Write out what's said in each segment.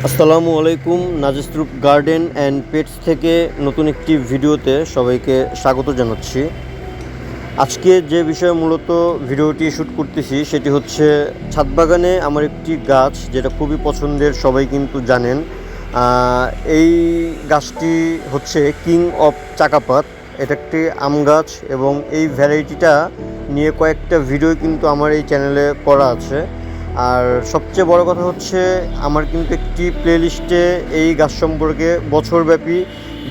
আসসালামু আলাইকুম। নাজিস্তুপ garden and pets থেকে নতুন একটি ভিডিওতে সবাইকে স্বাগত জানাচ্ছি। আজকে যে বিষয়ে মূলত ভিডিওটি শ্যুট করতেছি সেটি হচ্ছে ছাদ বাগানে আমার একটি গাছ যেটা খুবই পছন্দের, সবাই কিন্তু জানেন। এই গাছটি হচ্ছে কিং অফ চাকাপাত। এটা একটি আম গাছ এবং এই ভ্যারাইটিটা নিয়ে কয়েকটা ভিডিও কিন্তু আমার এই চ্যানেলে করা আছে। আর সবচেয়ে বড় কথা হচ্ছে আমার কিন্তু একটি প্লেলিস্টে এই গাছ সম্পর্কে বছরব্যাপী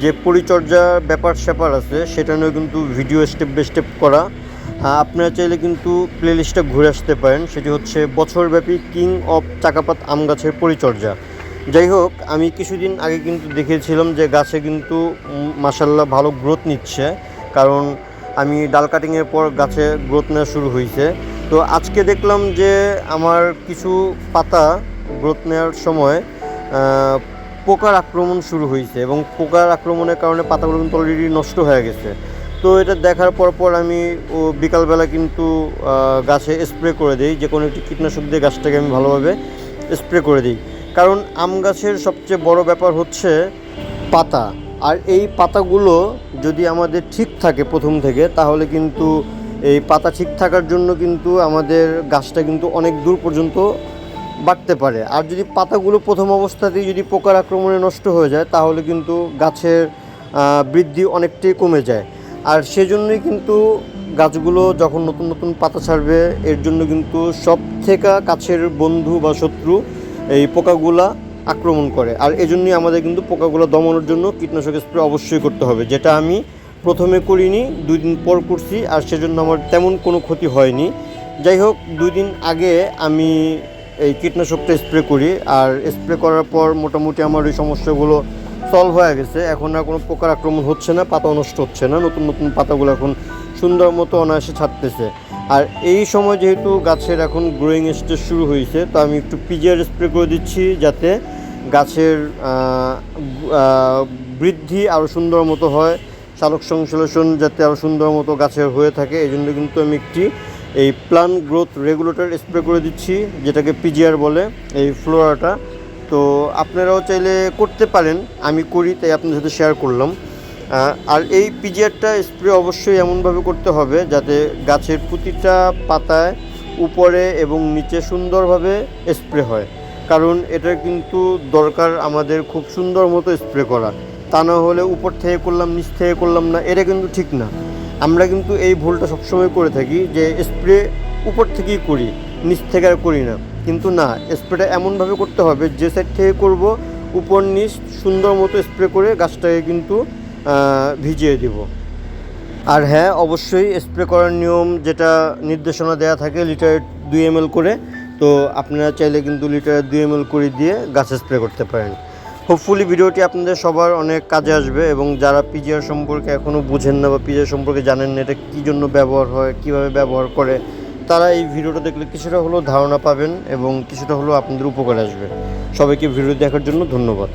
যে পরিচর্যার ব্যাপার স্যাপার আছে সেটা নিয়েও কিন্তু ভিডিও স্টেপ বাই স্টেপ করা। আপনারা চাইলে কিন্তু প্লেলিস্টটা ঘুরে আসতে পারেন। সেটি হচ্ছে বছরব্যাপী কিং অফ চাকাপাত আম গাছের পরিচর্যা। যাই হোক, আমি কিছুদিন আগে কিন্তু দেখেছিলাম যে গাছে কিন্তু মাশাল্লাহ ভালো গ্রোথ নিচ্ছে, কারণ আমি ডাল কাটিংয়ের পর গাছে গ্রোথ নেওয়া শুরু হয়েছে। তো আজকে দেখলাম যে আমার কিছু পাতা গ্রোথ নেওয়ার সময় পোকার আক্রমণ শুরু হয়েছে এবং পোকার আক্রমণের কারণে পাতাগুলো কিন্তু অলরেডি নষ্ট হয়ে গেছে। তো এটা দেখার পর আমি বিকালবেলা কিন্তু গাছে স্প্রে করে দিই, যে কোনো একটি কীটনাশক দিয়ে গাছটাকে আমি ভালোভাবে স্প্রে করে দিই। কারণ আম গাছের সবচেয়ে বড় ব্যাপার হচ্ছে পাতা, আর এই পাতাগুলো যদি আমাদের ঠিক থাকে প্রথম থেকে, তাহলে কিন্তু এই পাতা ঠিক থাকার জন্য কিন্তু আমাদের গাছটা কিন্তু অনেক দূর পর্যন্ত বাড়তে পারে। আর যদি পাতাগুলো প্রথম অবস্থাতেই যদি পোকার আক্রমণে নষ্ট হয়ে যায়, তাহলে কিন্তু গাছের বৃদ্ধি অনেকটাই কমে যায়। আর সেজন্যই কিন্তু গাছগুলো যখন নতুন নতুন পাতা ছাড়বে, এর জন্য কিন্তু সব থেকে কাছের বন্ধু বা শত্রু এই পোকাগুলা আক্রমণ করে। আর এজন্যই আমাদের কিন্তু পোকাগুলো দমানোর জন্য কীটনাশক স্প্রে অবশ্যই করতে হবে, যেটা আমি প্রথমে করিনি, 2 দিন পর করছি, আর সেজন্য আমার তেমন কোনো ক্ষতি হয়নি। যাই হোক, 2 দিন আগে আমি এই কীটনাশকটা স্প্রে করি, আর স্প্রে করার পর মোটামুটি আমার ওই সমস্যাগুলো সলভ হয়ে গেছে। এখন আর কোনো পোকার আক্রমণ হচ্ছে না, পাতা নষ্ট হচ্ছে না, নতুন নতুন পাতাগুলো এখন সুন্দর মতো অনায়াসে ছাড়তেছে। আর এই সময় যেহেতু গাছের এখন গ্রোয়িং স্টেজ শুরু হয়েছে, তো আমি একটু পিজিআর স্প্রে করে দিচ্ছি, যাতে গাছের বৃদ্ধি আরও সুন্দর মতো হয়, সালোক সংশ্লেষণ যাতে আরও সুন্দর মতো গাছের হয়ে থাকে। এই জন্য কিন্তু আমি একটি এই প্লান্ট গ্রোথ রেগুলেটর স্প্রে করে দিচ্ছি, যেটাকে পিজিআর বলে, এই ফ্লোরাটা। তো আপনারাও চাইলে করতে পারেন, আমি করি তাই আপনাদের সাথে শেয়ার করলাম। আর এই পিজিআরটা স্প্রে অবশ্যই এমনভাবে করতে হবে যাতে গাছের প্রতিটা পাতায় উপরে এবং নিচে সুন্দরভাবে স্প্রে হয়, কারণ এটা কিন্তু দরকার আমাদের খুব সুন্দর মতো স্প্রে করা। তা না হলে উপর থেকে করলাম নিচ থেকে করলাম না, এটা কিন্তু ঠিক না। আমরা কিন্তু এই ভুলটা সবসময় করে থাকি যে স্প্রে উপর থেকেই করি, নিচ থেকে আর করি না। কিন্তু না, স্প্রেটা এমনভাবে করতে হবে যে সাইড থেকে করব উপর নিচ সুন্দর মতো স্প্রে করে গাছটাকে কিন্তু ভিজিয়ে দেব। আর হ্যাঁ, অবশ্যই স্প্রে করার নিয়ম যেটা নির্দেশনা দেওয়া থাকে, লিটারে 2 ml করে। তো আপনারা চাইলে কিন্তু লিটারে 2 ml করে দিয়ে গাছে স্প্রে করতে পারেন। হোপফুলি ভিডিওটি আপনাদের সবার অনেক কাজে আসবে, এবং যারা পিজিআর সম্পর্কে এখনও বুঝেন না বা পিজিআর সম্পর্কে জানেন না এটা কী জন্য ব্যবহার হয়, কীভাবে ব্যবহার করে, তারা এই ভিডিওটা দেখলে কিছুটা হলেও ধারণা পাবেন এবং কিছুটা হলেও আপনাদের উপকার আসবে। সবাইকে ভিডিও দেখার জন্য ধন্যবাদ।